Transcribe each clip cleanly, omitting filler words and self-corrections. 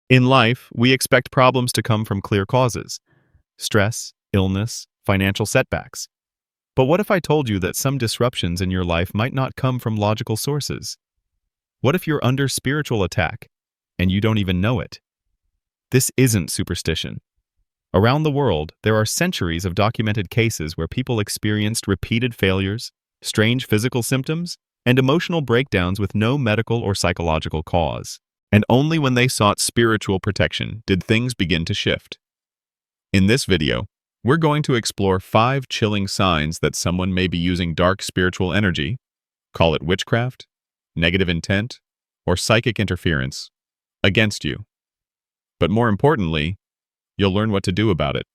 In life, we expect problems to come from clear causes: stress, illness, financial setbacks. But what if I told you that some disruptions in your life might not come from logical sources? What if you're under spiritual attack and you don't even know it? This isn't superstition. Around the world, there are centuries of documented cases where people experienced repeated failures, strange physical symptoms, and emotional breakdowns with no medical or psychological cause. And only when they sought spiritual protection did things begin to shift. In this video, we're going to explore 5 chilling signs that someone may be using dark spiritual energy, call it witchcraft, negative intent, or psychic interference, against you. But more importantly, you'll learn what to do about it.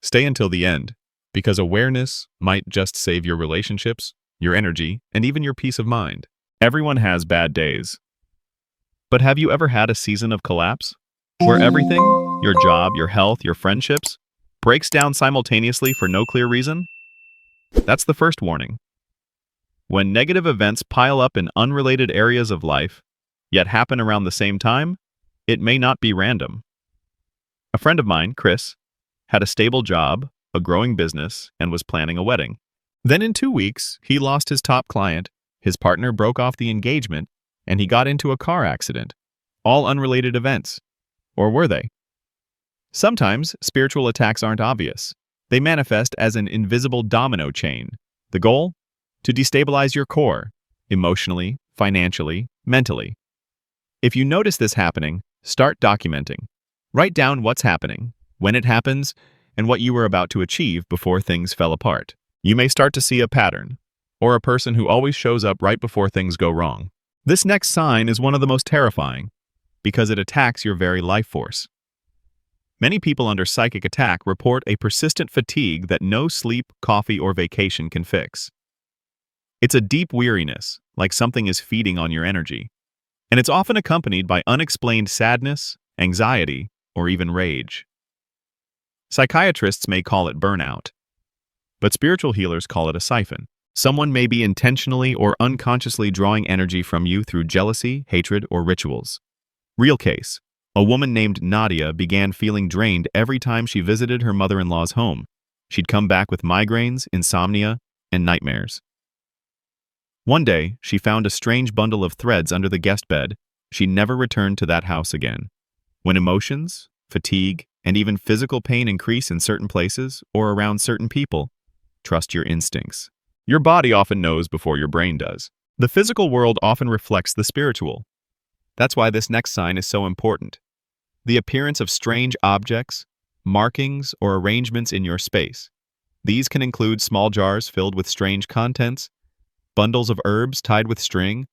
Stay until the end, because awareness might just save your relationships, your energy, and even your peace of mind. Everyone has bad days. But have you ever had a season of collapse? Where everything, your job, your health, your friendships, breaks down simultaneously for no clear reason? That's the first warning. When negative events pile up in unrelated areas of life, yet happen around the same time, it may not be random. A friend of mine, Chris, had a stable job, a growing business, and was planning a wedding. Then in 2 weeks, he lost his top client, his partner broke off the engagement, and he got into a car accident. All unrelated events. Or were they? Sometimes spiritual attacks aren't obvious. They manifest as an invisible domino chain. The goal? To destabilize your core, emotionally, financially, mentally. If you notice this happening, start documenting. Write down what's happening, when it happens, and what you were about to achieve before things fell apart. You may start to see a pattern, or a person who always shows up right before things go wrong. This next sign is one of the most terrifying, because it attacks your very life force. Many people under psychic attack report a persistent fatigue that no sleep, coffee, or vacation can fix. It's a deep weariness, like something is feeding on your energy, and it's often accompanied by unexplained sadness, anxiety, or even rage. Psychiatrists may call it burnout, but spiritual healers call it a siphon. Someone may be intentionally or unconsciously drawing energy from you through jealousy, hatred, or rituals. Real case. A woman named Nadia began feeling drained every time she visited her mother-in-law's home. She'd come back with migraines, insomnia, and nightmares. One day, she found a strange bundle of threads under the guest bed. She never returned to that house again. When emotions, fatigue, and even physical pain increase in certain places or around certain people, trust your instincts. Your body often knows before your brain does. The physical world often reflects the spiritual. That's why this next sign is so important. The appearance of strange objects, markings, or arrangements in your space. These can include small jars filled with strange contents, bundles of herbs tied with string,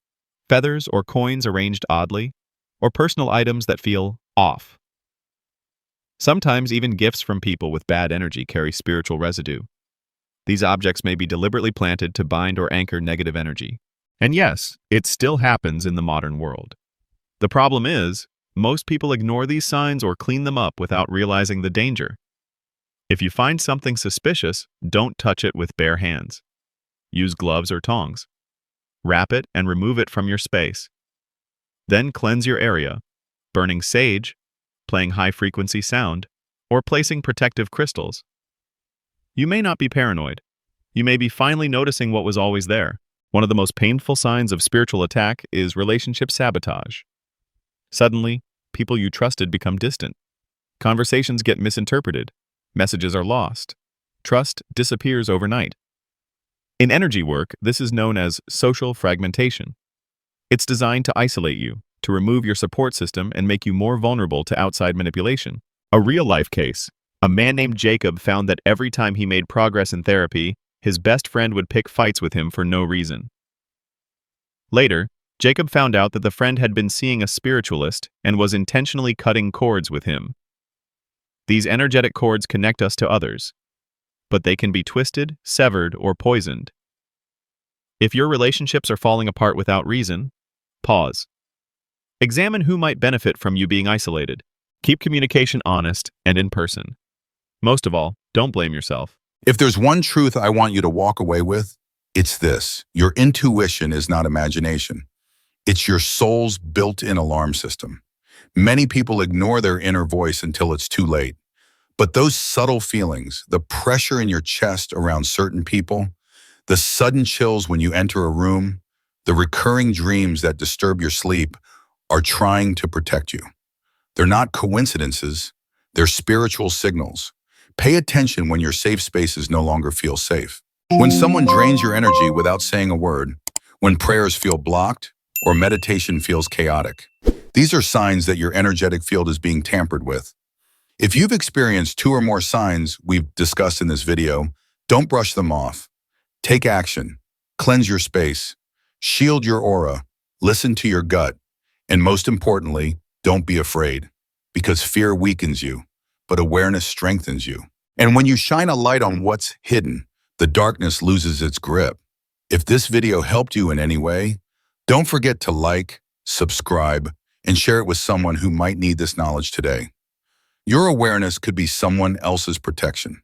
feathers or coins arranged oddly, or personal items that feel off. Sometimes even gifts from people with bad energy carry spiritual residue. These objects may be deliberately planted to bind or anchor negative energy. And yes, it still happens in the modern world. The problem is, most people ignore these signs or clean them up without realizing the danger. If you find something suspicious, don't touch it with bare hands. Use gloves or tongs. Wrap it and remove it from your space. Then cleanse your area, burning sage, playing high-frequency sound, or placing protective crystals. You may not be paranoid. You may be finally noticing what was always there. One of the most painful signs of spiritual attack is relationship sabotage. Suddenly, people you trusted become distant. Conversations get misinterpreted. Messages are lost. Trust disappears overnight. In energy work, this is known as social fragmentation. It's designed to isolate you, to remove your support system and make you more vulnerable to outside manipulation. A real-life case. A man named Jacob found that every time he made progress in therapy, his best friend would pick fights with him for no reason. Later, Jacob found out that the friend had been seeing a spiritualist and was intentionally cutting cords with him. These energetic cords connect us to others, but they can be twisted, severed, or poisoned. If your relationships are falling apart without reason, pause. Examine who might benefit from you being isolated. Keep communication honest and in person. Most of all, don't blame yourself. If there's one truth I want you to walk away with, it's this. Your intuition is not imagination. It's your soul's built-in alarm system. Many people ignore their inner voice until it's too late. But those subtle feelings, the pressure in your chest around certain people, the sudden chills when you enter a room, the recurring dreams that disturb your sleep are trying to protect you. They're not coincidences, they're spiritual signals. Pay attention when your safe spaces no longer feel safe. When someone drains your energy without saying a word, when prayers feel blocked, or meditation feels chaotic, these are signs that your energetic field is being tampered with. If you've experienced two or more signs we've discussed in this video, don't brush them off. Take action, cleanse your space, shield your aura, listen to your gut, and most importantly, don't be afraid, because fear weakens you, but awareness strengthens you. And when you shine a light on what's hidden, the darkness loses its grip. If this video helped you in any way, don't forget to like, subscribe, and share it with someone who might need this knowledge today. Your awareness could be someone else's protection.